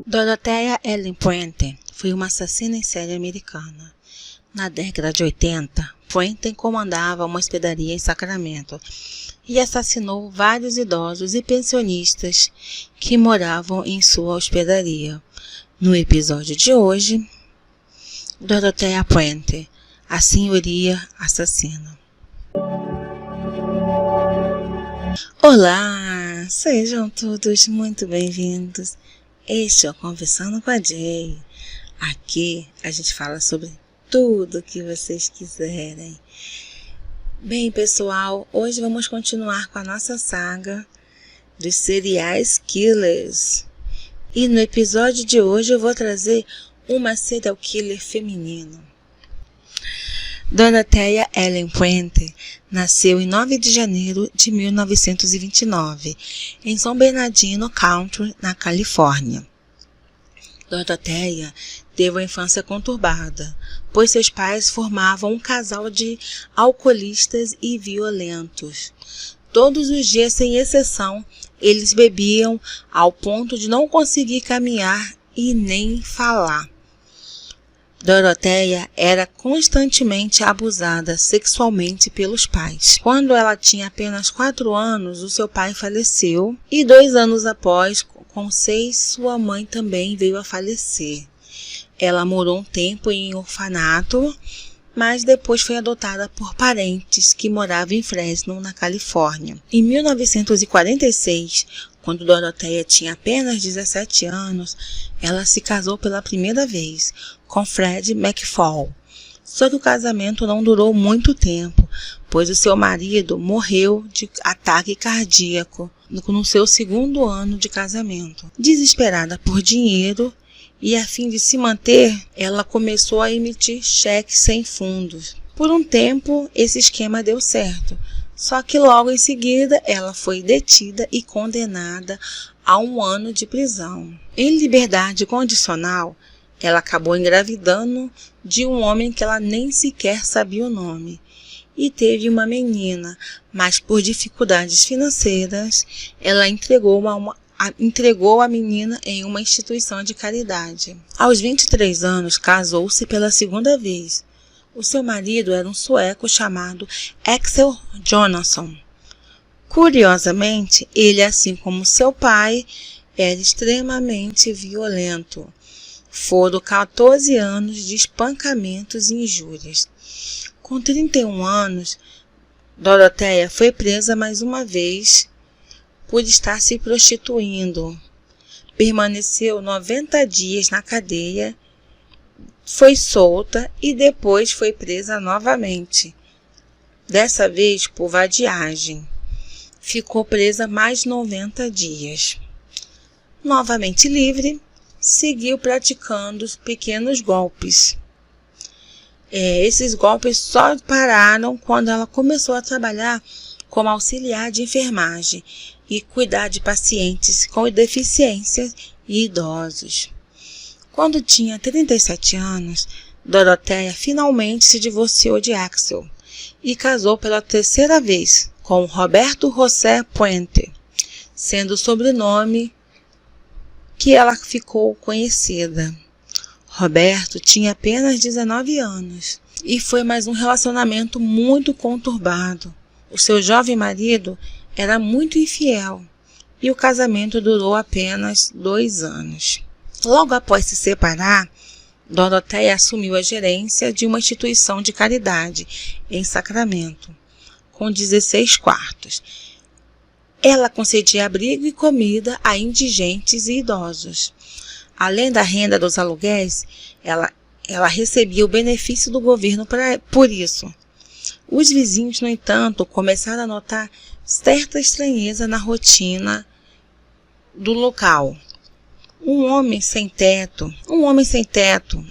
Dorothea Ellen Puente foi uma assassina em série americana. Na década de 80, Puente comandava uma hospedaria em Sacramento e assassinou vários idosos e pensionistas que moravam em sua hospedaria. No episódio de hoje, Dorothea Puente, a senhoria assassina. Olá, sejam todos muito bem-vindos. Este é o Conversando com a Jay. Aqui a gente fala sobre tudo que vocês quiserem. Bem, pessoal, hoje vamos continuar com a nossa saga dos serial killers. E no episódio de hoje eu vou trazer uma serial killer feminina. Dorothea Ellen Puente nasceu em 9 de janeiro de 1929, em São Bernardino County, na Califórnia. Dorothea teve uma infância conturbada, pois seus pais formavam um casal de alcoolistas e violentos. Todos os dias, sem exceção, eles bebiam ao ponto de não conseguir caminhar e nem falar. Dorothea era constantemente abusada sexualmente pelos pais. Quando ela tinha apenas 4 anos, o seu pai faleceu e 2 anos após, com 6, sua mãe também veio a falecer. Ela morou um tempo em orfanato, mas depois foi adotada por parentes que moravam em Fresno, na Califórnia. Em 1946, quando Dorothea tinha apenas 17 anos, ela se casou pela primeira vez com Fred McFall. Só que o casamento não durou muito tempo, pois o seu marido morreu de ataque cardíaco no seu 2º ano de casamento. Desesperada por dinheiro e a fim de se manter, ela começou a emitir cheques sem fundos. Por um tempo, esse esquema deu certo. Só que logo em seguida ela foi detida e condenada a 1 ano de prisão. Em liberdade condicional, ela acabou engravidando de um homem que ela nem sequer sabia o nome. E teve uma menina, mas por dificuldades financeiras, ela entregou a menina em uma instituição de caridade. Aos 23 anos, casou-se pela 2ª vez. O seu marido era um sueco chamado Axel Jonasson. Curiosamente, ele, assim como seu pai, era extremamente violento. Foram 14 anos de espancamentos e injúrias. Com 31 anos, Dorothea foi presa mais uma vez por estar se prostituindo. Permaneceu 90 dias na cadeia, foi solta e depois foi presa novamente, dessa vez por vadiagem. Ficou presa mais 90 dias. Novamente livre, seguiu praticando pequenos golpes. Esses golpes só pararam quando ela começou a trabalhar como auxiliar de enfermagem e cuidar de pacientes com deficiências e idosos. Quando tinha 37 anos, Dorothea finalmente se divorciou de Axel e casou pela 3ª vez com Roberto José Puente, sendo o sobrenome que ela ficou conhecida. Roberto tinha apenas 19 anos e foi mais um relacionamento muito conturbado. O seu jovem marido era muito infiel e o casamento durou apenas 2 anos. Logo após se separar, Dorothea assumiu a gerência de uma instituição de caridade em Sacramento, com 16 quartos. Ela concedia abrigo e comida a indigentes e idosos. Além da renda dos aluguéis, ela recebia o benefício do governo por isso. Os vizinhos, no entanto, começaram a notar certa estranheza na rotina do local. Um homem sem teto,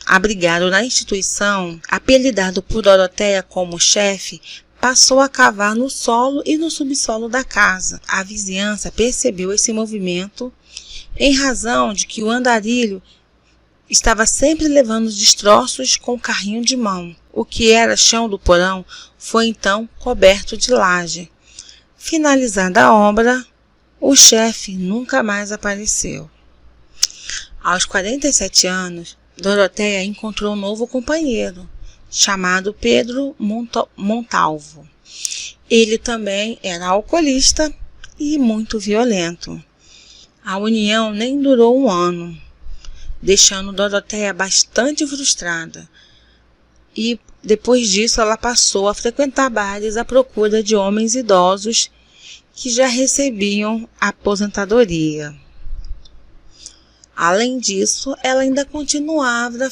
abrigado na instituição, apelidado por Dorothea como chefe, passou a cavar no solo e no subsolo da casa. A vizinhança percebeu esse movimento em razão de que o andarilho estava sempre levando destroços com o carrinho de mão. O que era chão do porão foi então coberto de laje. Finalizada a obra, o chefe nunca mais apareceu. Aos 47 anos, Doroteia encontrou um novo companheiro, chamado Pedro Montalvo. Ele também era alcoolista e muito violento. A união nem durou um ano, deixando Doroteia bastante frustrada. E depois disso ela passou a frequentar bares à procura de homens idosos que já recebiam aposentadoria. Além disso, ela ainda continuava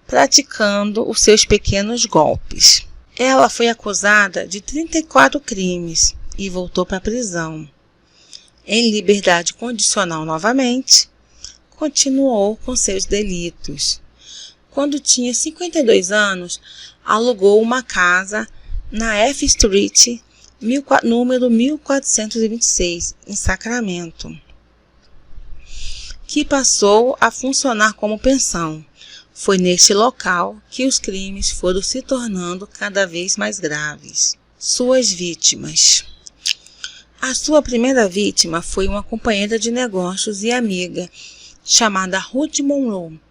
praticando os seus pequenos golpes. Ela foi acusada de 34 crimes e voltou para a prisão. Em liberdade condicional novamente, continuou com seus delitos. Quando tinha 52 anos, alugou uma casa na F Street, número 1426, em Sacramento, que passou a funcionar como pensão. Foi neste local que os crimes foram se tornando cada vez mais graves. Suas vítimas. A sua primeira vítima foi uma companheira de negócios e amiga, chamada Ruth Monroe.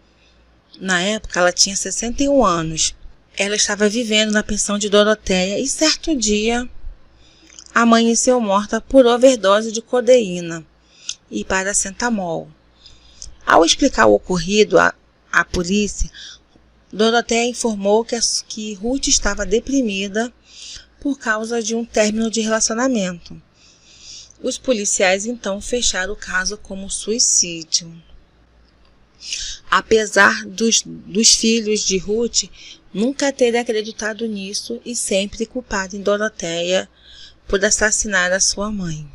Na época, ela tinha 61 anos. Ela estava vivendo na pensão de Doroteia e, certo dia, amanheceu morta por overdose de codeína e paracetamol. Ao explicar o ocorrido à polícia, Doroteia informou que Ruth estava deprimida por causa de um término de relacionamento. Os policiais então fecharam o caso como suicídio. Apesar dos filhos de Ruth nunca terem acreditado nisso e sempre culparem Doroteia por assassinar a sua mãe.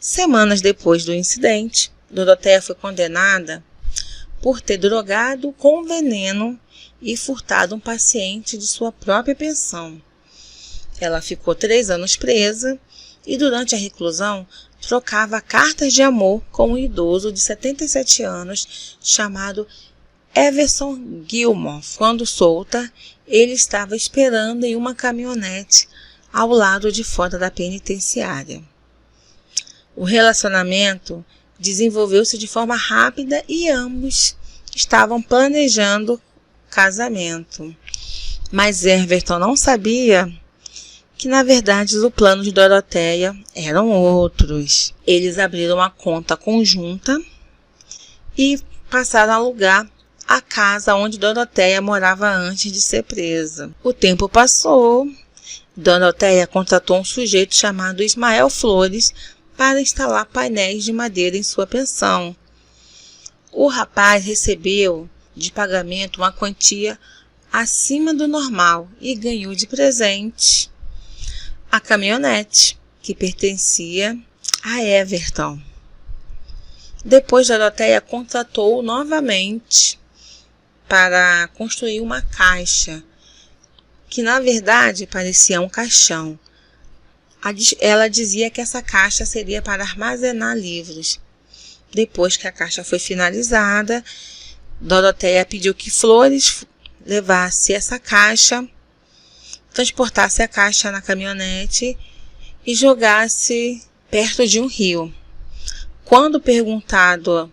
Semanas depois do incidente, Doroteia foi condenada por ter drogado com veneno e furtado um paciente de sua própria pensão. Ela ficou 3 anos presa e durante a reclusão trocava cartas de amor com um idoso de 77 anos chamado Everson Gilmore. Quando solta, ele estava esperando em uma caminhonete ao lado de fora da penitenciária. O relacionamento desenvolveu-se de forma rápida e ambos estavam planejando casamento. Mas Everton não sabia que, na verdade, os planos de Doroteia eram outros. Eles abriram uma conta conjunta e passaram a alugar a casa onde Doroteia morava antes de ser presa. O tempo passou. Doroteia contratou um sujeito chamado Ismael Flores para instalar painéis de madeira em sua pensão. O rapaz recebeu de pagamento uma quantia acima do normal e ganhou de presente a caminhonete que pertencia a Everton. Depois, Doroteia contratou novamente para construir uma caixa, que na verdade parecia um caixão. Ela dizia que essa caixa seria para armazenar livros. Depois que a caixa foi finalizada, Doroteia pediu que Flores levasse essa caixa, transportasse a caixa na caminhonete e jogasse perto de um rio. Quando perguntado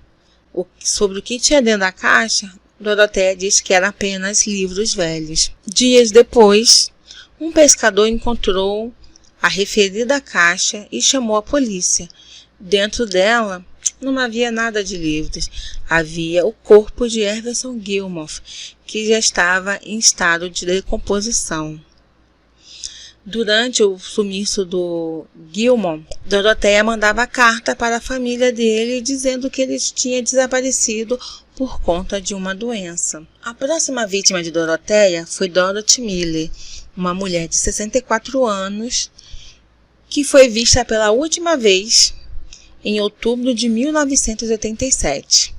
sobre o que tinha dentro da caixa, Doroteia disse que eram apenas livros velhos. Dias depois, um pescador encontrou a referida caixa e chamou a polícia. Dentro dela não havia nada de livros. Havia o corpo de Everson Gilmore, que já estava em estado de decomposição. Durante o sumiço do Gilmore, Doroteia mandava carta para a família dele dizendo que ele tinha desaparecido por conta de uma doença. A próxima vítima de Doroteia foi Dorothy Miller, uma mulher de 64 anos, que foi vista pela última vez em outubro de 1987.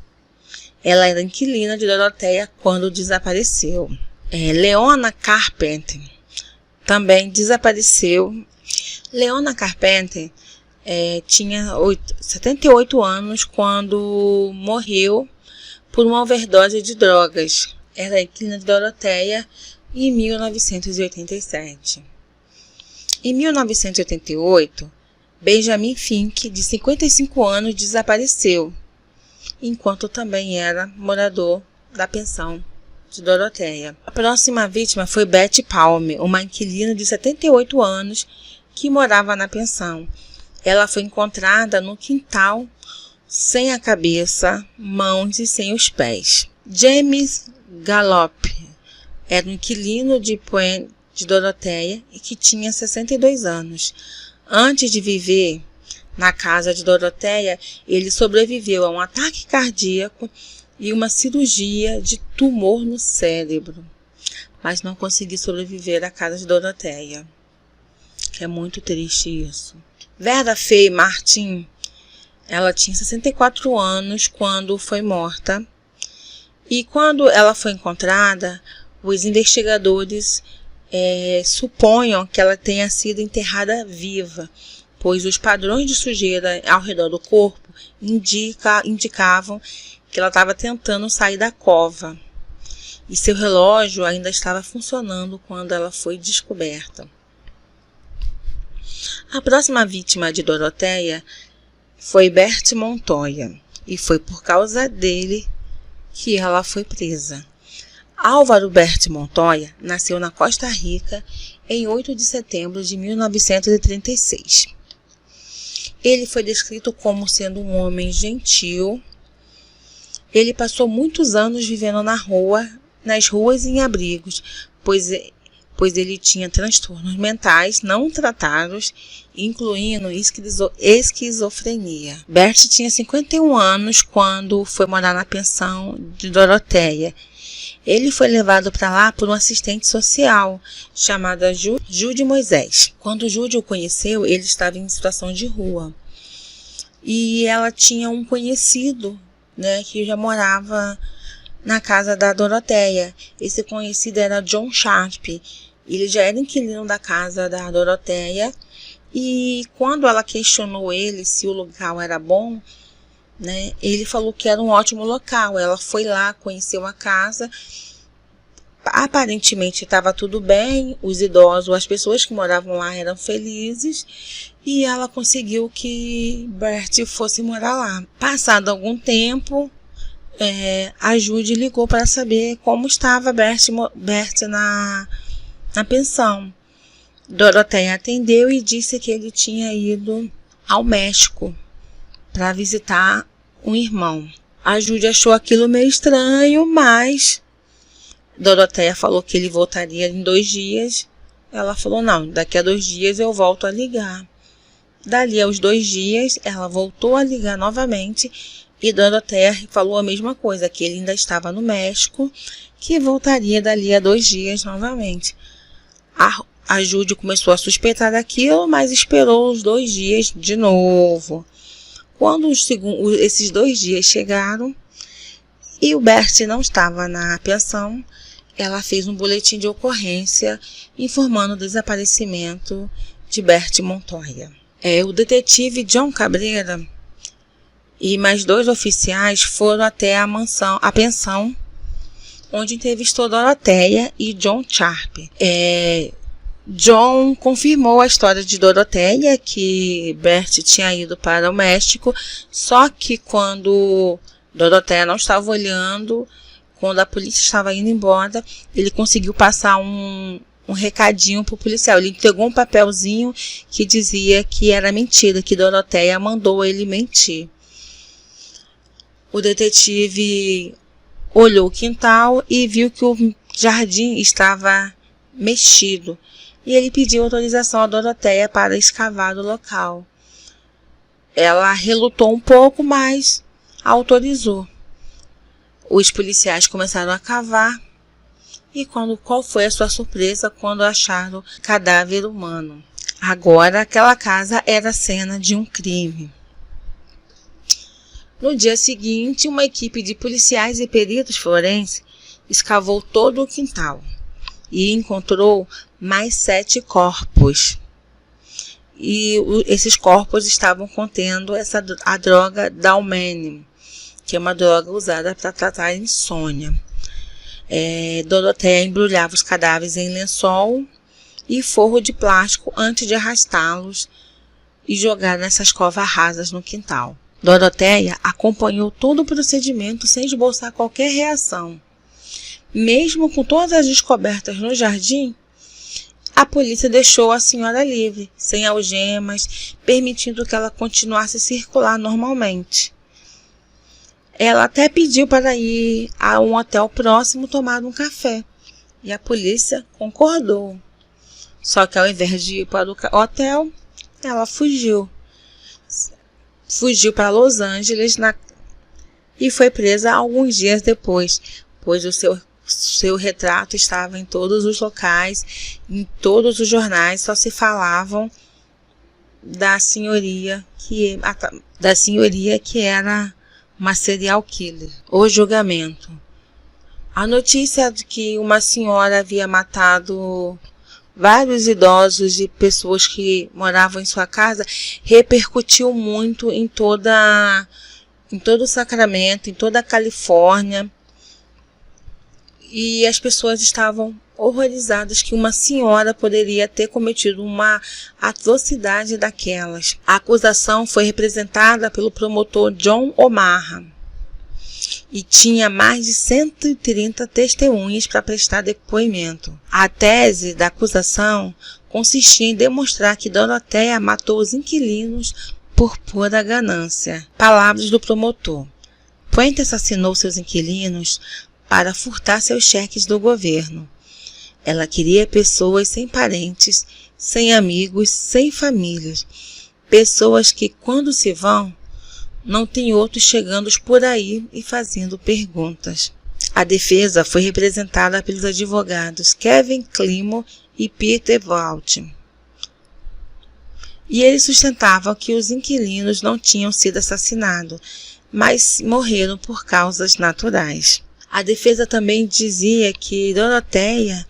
Ela era inquilina de Doroteia quando desapareceu. Leona Carpenter também desapareceu. Leona Carpenter tinha 78 anos quando morreu por uma overdose de drogas. Era inquilina de Doroteia em 1987. Em 1988, Benjamin Fink, de 55 anos, desapareceu. enquanto também era morador da pensão de Doroteia. A próxima vítima foi Betty Palmer, uma inquilina de 78 anos que morava na pensão. Ela foi encontrada no quintal sem a cabeça, mãos e sem os pés. James Gallop era um inquilino de Doroteia e que tinha 62 anos. Antes de viver na casa de Doroteia, ele sobreviveu a um ataque cardíaco e uma cirurgia de tumor no cérebro, mas não conseguiu sobreviver à casa de Doroteia. É muito triste isso. Vera Faye Martin, ela tinha 64 anos quando foi morta, e quando ela foi encontrada, os investigadores suponham que ela tenha sido enterrada viva, pois os padrões de sujeira ao redor do corpo indicavam que ela estava tentando sair da cova, e seu relógio ainda estava funcionando quando ela foi descoberta. A próxima vítima de Doroteia foi Bert Montoya, e foi por causa dele que ela foi presa. Álvaro Bert Montoya nasceu na Costa Rica em 8 de setembro de 1936. Ele foi descrito como sendo um homem gentil. Ele passou muitos anos vivendo nas ruas e em abrigos, pois ele tinha transtornos mentais não tratados, incluindo esquizofrenia. Bert tinha 51 anos quando foi morar na pensão de Doroteia. Ele foi levado para lá por um assistente social chamada Judy Moisés. Quando Judy o conheceu, ele estava em situação de rua. E ela tinha um conhecido, que já morava na casa da Doroteia. Esse conhecido era John Sharp. Ele já era inquilino da casa da Doroteia. E quando ela questionou ele se o local era bom, ele falou que era um ótimo local. Ela foi lá, conheceu a casa. Aparentemente estava tudo bem. Os idosos, as pessoas que moravam lá eram felizes. E ela conseguiu que Bert fosse morar lá. Passado algum tempo, a Judy ligou para saber como estava Bert na pensão. Doroteia atendeu e disse que ele tinha ido ao México para visitar um irmão. A Judy achou aquilo meio estranho, mas Doroteia falou que ele voltaria em 2 dias. Ela falou, não, daqui a 2 dias eu volto a ligar. Dali aos 2 dias, ela voltou a ligar novamente e Doroteia falou a mesma coisa, que ele ainda estava no México, que voltaria dali a 2 dias novamente. A Judy começou a suspeitar daquilo, mas esperou os 2 dias de novo. Quando esses 2 dias chegaram e o Bert não estava na pensão, ela fez um boletim de ocorrência informando o desaparecimento de Bert Montoya. O detetive John Cabreira e mais 2 oficiais foram até a pensão, onde entrevistou Doroteia e John Sharp. John confirmou a história de Doroteia, que Bert tinha ido para o México, só que quando Doroteia não estava olhando, quando a polícia estava indo embora, ele conseguiu passar um recadinho para o policial. Ele entregou um papelzinho que dizia que era mentira, que Doroteia mandou ele mentir. O detetive olhou o quintal e viu que o jardim estava mexido. E ele pediu autorização a Doroteia para escavar o local. Ela relutou um pouco, mas autorizou. Os policiais começaram a cavar. E qual foi a sua surpresa quando acharam cadáver humano? Agora aquela casa era cena de um crime. No dia seguinte, uma equipe de policiais e peritos forenses escavou todo o quintal e encontrou mais 7 corpos. E esses corpos estavam contendo a droga Dalmane, que é uma droga usada para tratar a insônia. Doroteia embrulhava os cadáveres em lençol e forro de plástico antes de arrastá-los e jogar nessas covas rasas no quintal. Doroteia acompanhou todo o procedimento sem esboçar qualquer reação. Mesmo com todas as descobertas no jardim, a polícia deixou a senhora livre, sem algemas, permitindo que ela continuasse a circular normalmente. Ela até pediu para ir a um hotel próximo tomar um café, e a polícia concordou. Só que ao invés de ir para o hotel, ela fugiu. Fugiu para Los Angeles e foi presa alguns dias depois, pois o seu retrato estava em todos os locais, em todos os jornais, só se falavam da senhoria que era uma serial killer. O julgamento. A notícia de que uma senhora havia matado vários idosos e pessoas que moravam em sua casa repercutiu muito em todo o Sacramento, em toda a Califórnia. E as pessoas estavam horrorizadas que uma senhora poderia ter cometido uma atrocidade daquelas. A acusação foi representada pelo promotor John O'Mara e tinha mais de 130 testemunhas para prestar depoimento. A tese da acusação consistia em demonstrar que Doroteia matou os inquilinos por pura ganância. Palavras do promotor. Puente assassinou seus inquilinos para furtar seus cheques do governo. Ela queria pessoas sem parentes, sem amigos, sem famílias. Pessoas que, quando se vão, não tem outros chegando por aí e fazendo perguntas. A defesa foi representada pelos advogados Kevin Climo e Peter Vaught. E eles sustentavam que os inquilinos não tinham sido assassinados, mas morreram por causas naturais. A defesa também dizia que Doroteia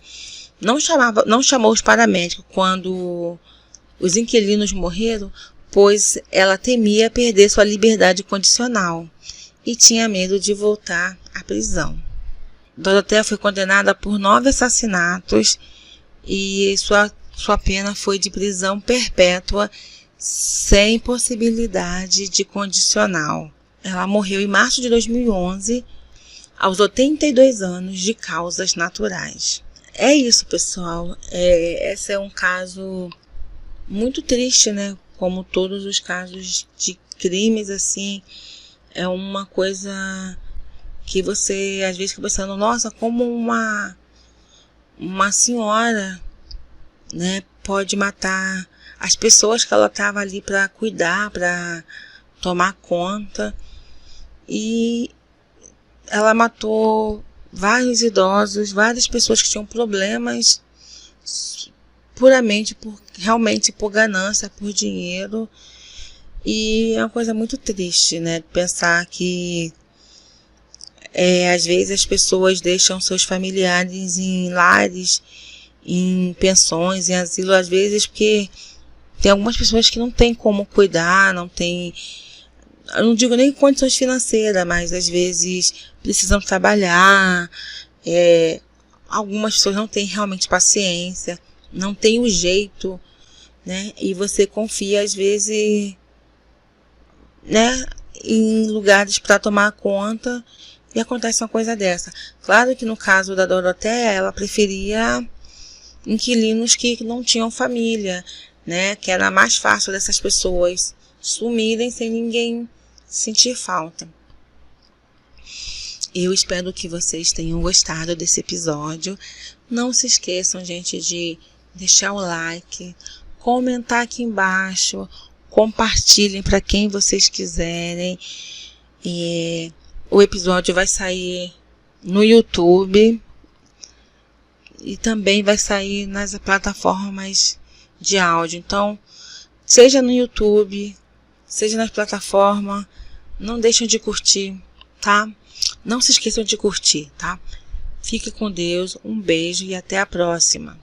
não chamou os paramédicos quando os inquilinos morreram, pois ela temia perder sua liberdade condicional e tinha medo de voltar à prisão. Doroteia foi condenada por 9 assassinatos e sua pena foi de prisão perpétua sem possibilidade de condicional. Ela morreu em março de 2011, aos 82 anos, de causas naturais. É isso, pessoal. Esse é um caso muito triste, né? Como todos os casos de crimes, assim, é uma coisa que você, às vezes, fica pensando, nossa, como uma senhora, né, pode matar as pessoas que ela estava ali para cuidar, para tomar conta. E ela matou vários idosos, várias pessoas que tinham problemas puramente realmente por ganância, por dinheiro. E é uma coisa muito triste, né? Pensar que às vezes as pessoas deixam seus familiares em lares, em pensões, em asilo, às vezes porque tem algumas pessoas que não têm como cuidar, não tem, eu não digo nem condições financeiras, mas às vezes precisam trabalhar, algumas pessoas não têm realmente paciência, não tem o jeito, né? E você confia às vezes, né, em lugares para tomar conta e acontece uma coisa dessa. Claro que no caso da Doroteia, ela preferia inquilinos que não tinham família, né? Que era mais fácil dessas pessoas sumirem sem ninguém sentir falta. Eu espero que vocês tenham gostado desse episódio. Não se esqueçam, gente, de deixar o like, comentar aqui embaixo, compartilhem para quem vocês quiserem. O episódio vai sair no YouTube e também vai sair nas plataformas de áudio. Então, seja no YouTube, seja nas plataformas, não deixem de curtir, tá? Não se esqueçam de curtir, tá? Fique com Deus, um beijo e até a próxima.